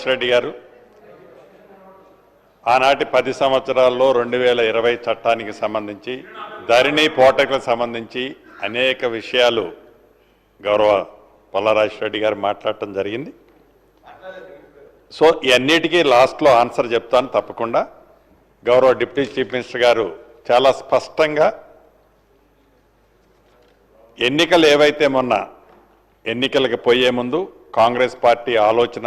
రెడ్డి గారు ఆనాటి 10 సంవత్సరాల్లో 2020 చట్టానికి సంబంధించి ధరణి పోటకులకు సంబంధించి అనేక విషయాలు గౌరవ పల్లారాజరెడ్డి గారు మాట్లాడటం జరిగింది. సో ఇవన్నిటికీ లాస్ట్లో ఆన్సర్ చెప్తాను తప్పకుండా. గౌరవ డిప్యూటీ చీఫ్ మినిస్టర్ గారు చాలా స్పష్టంగా ఎన్నికలు ఏవైతే మొన్న ఎన్నికలకు పోయే ముందు కాంగ్రెస్ పార్టీ ఆలోచన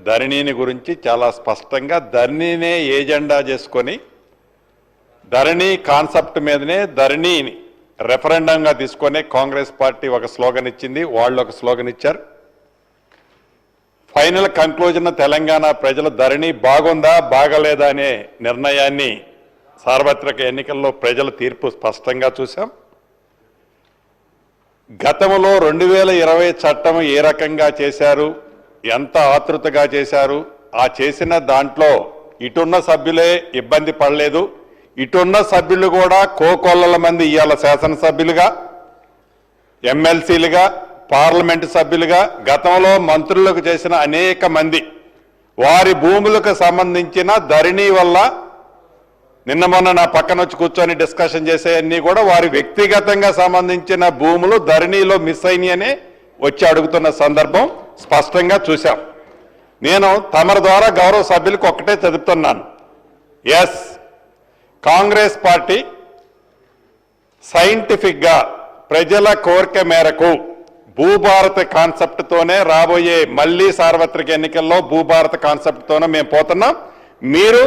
ధరణిని గురించి చాలా స్పష్టంగా ధరణినే ఏజెండా చేసుకొని ధరణి కాన్సెప్ట్ మీదనే ధరణిని రెఫరెండంగా తీసుకొని కాంగ్రెస్ పార్టీ ఒక స్లోగన్ ఇచ్చింది, వాళ్ళు ఒక స్లోగన్ ఇచ్చారు. ఫైనల్ కంక్లూజన్ తెలంగాణ ప్రజల ధరణి బాగుందా బాగలేదా అనే నిర్ణయాన్ని సార్వత్రిక ఎన్నికల్లో ప్రజల తీర్పు స్పష్టంగా చూశాం. గతంలో 2020 చట్టం ఏ రకంగా చేశారు, ఎంత ఆతృతగా చేశారు, ఆ చేసిన దాంట్లో ఇటున్న సభ్యులే ఇబ్బంది పడలేదు, ఇటున్న సభ్యులు కూడా కోకొల్లల మంది ఇవాళ శాసనసభ్యులుగా, ఎమ్మెల్సీలుగా, పార్లమెంటు సభ్యులుగా, గతంలో మంత్రులకు చేసిన అనేక మంది వారి భూములకు సంబంధించిన ధరణి వల్ల నిన్న మొన్న నా పక్కన వచ్చి కూర్చొని డిస్కషన్ చేసేవన్నీ కూడా వారి వ్యక్తిగతంగా సంబంధించిన భూములు ధరణిలో మిస్ అయినాయనే వచ్చి అడుగుతున్న సందర్భం స్పష్టంగా చూశాం. నేను తమరి ద్వారా గౌరవ సభ్యులకు ఒక్కటే చెబుతున్నాను, ఎస్ కాంగ్రెస్ పార్టీ సైంటిఫిక్గా ప్రజల కోరిక మేరకు భూభారత కాన్సెప్ట్తోనే రాబోయే మళ్లీ సార్వత్రిక ఎన్నికల్లో భూభారత కాన్సెప్ట్తోనే మేము పోతున్నాం. మీరు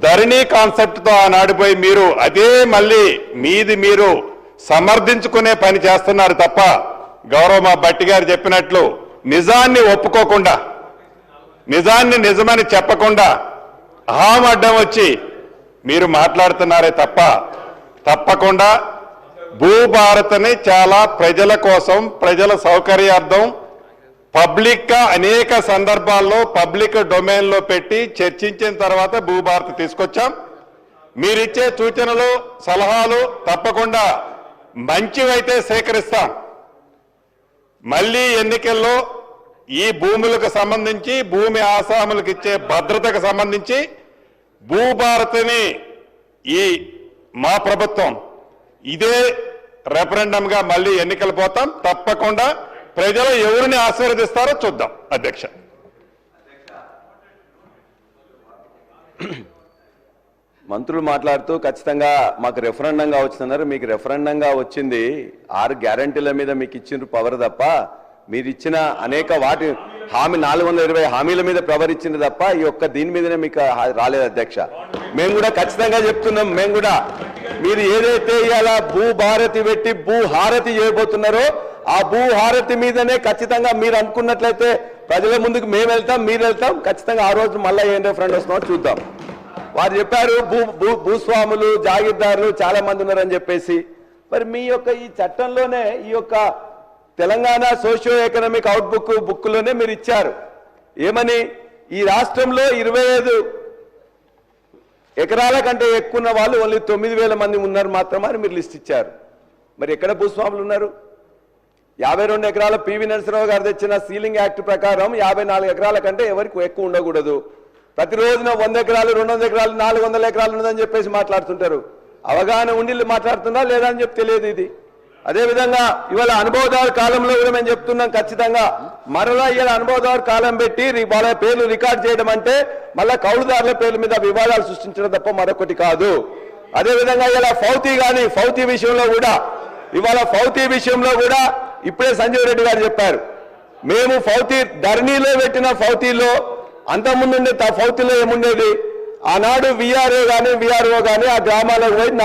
ధరణి కాన్సెప్ట్తో ఆనాడిపోయి మీరు అదే మళ్ళీ మీది మీరు సమర్థించుకునే పని చేస్తున్నారు తప్ప గౌరవ మా భట్టి గారు చెప్పినట్లు నిజాన్ని ఒప్పుకోకుండా, నిజాన్ని నిజమని చెప్పకుండా అహం అడ్డం వచ్చి మీరు మాట్లాడుతున్నారే తప్ప తప్పకుండా భూభారత్ని చాలా ప్రజల కోసం ప్రజల సౌకర్యార్థం పబ్లిక్గా అనేక సందర్భాల్లో పబ్లిక్ డొమైన్లో పెట్టి చర్చించిన తర్వాత భూభారత్ తీసుకొచ్చాం. మీరిచ్చే సూచనలు సలహాలు తప్పకుండా మంచివైతే సేకరిస్తాం. మళ్ళీ ఎన్నికల్లో ఈ భూములకు సంబంధించి భూమి ఆసాములకు ఇచ్చే భద్రతకు సంబంధించి భూభారత్ని ఈ మా ప్రభుత్వం ఇదే రెఫరెండంగా మళ్ళీ ఎన్నికలు పోతాం. తప్పకుండా ప్రజలు ఎవరిని ఆశీర్వదిస్తారో చూద్దాం. అధ్యక్ష, మంత్రులు మాట్లాడుతూ ఖచ్చితంగా మాకు రెఫరెండంగా వచ్చిందన్నారు. మీకు రెఫరెండంగా వచ్చింది 6 గ్యారంటీల మీద మీకు ఇచ్చిన పవర్ తప్ప మీరు ఇచ్చిన అనేక వాటి హామీ 420 హామీల మీద పవర్ ఇచ్చింది తప్ప ఈ ఒక్క దీని మీదనే మీకు రాలేదు. అధ్యక్ష, మేము కూడా ఖచ్చితంగా చెప్తున్నాం, మేము కూడా మీరు ఏదైతే ఇవాళ భూభారతి పెట్టి భూహారతి చేయబోతున్నారో ఆ భూహారతి మీదనే ఖచ్చితంగా మీరు అనుకున్నట్లయితే ప్రజల ముందుకు మేము వెళ్తాం, మీరు వెళ్తాం. ఖచ్చితంగా ఆ రోజు మళ్ళీ ఏం రెఫరెండం వస్తున్నామో చూద్దాం. వారు చెప్పారు భూస్వాములు జాగీర్దారులు చాలా మంది ఉన్నారని చెప్పేసి. మరి మీ యొక్క ఈ చట్టంలోనే ఈ యొక్క తెలంగాణ సోషియో ఎకనామిక్ అవుట్బుక్ బుక్లోనే మీరు ఇచ్చారు ఏమని, ఈ రాష్ట్రంలో 25 ఎకరాల కంటే ఎక్కువ ఉన్న వాళ్ళు ఓన్లీ 9,000 మంది ఉన్నారు మాత్రమే అని మీరు లిస్ట్ ఇచ్చారు. మరి ఎక్కడ భూస్వాములు ఉన్నారు? 52 ఎకరాల పివి నరసింహరావు గారు తెచ్చిన సీలింగ్ యాక్ట్ ప్రకారం 54 ఎకరాల కంటే ఎవరికి ఎక్కువ ఉండకూడదు. ప్రతిరోజున 100 ఎకరాలు 200 ఎకరాలు 400 ఎకరాలు ఉన్నదని చెప్పేసి మాట్లాడుతుంటారు. అవగాహన ఉండి మాట్లాడుతున్నా లేదా అని చెప్పి తెలియదు ఇది. అదేవిధంగా ఇవాళ అనుభవదారు కాలంలో కూడా మేము చెప్తున్నాం, ఖచ్చితంగా మరలా ఇవాళ అనుభవదారు కాలం పెట్టి వాళ్ళ పేర్లు రికార్డ్ చేయడం అంటే మళ్ళా కౌలుదారుల పేర్ల మీద వివాదాలు సృష్టించడం తప్ప మరొకటి కాదు. అదేవిధంగా ఇలా ఫౌతీ విషయంలో కూడా ఇవాళ ఫౌతీ విషయంలో కూడా ఇప్పుడే సంజీవ్ రెడ్డి గారు చెప్పారు, మేము ఫౌతీ ధరణిలో పెట్టిన ఫౌతీలో అంతకుముందు ఫౌతీలో ఏముండేది, ఆనాడు విఆర్ఓ కానీ ఆ గ్రామాలకు పోయి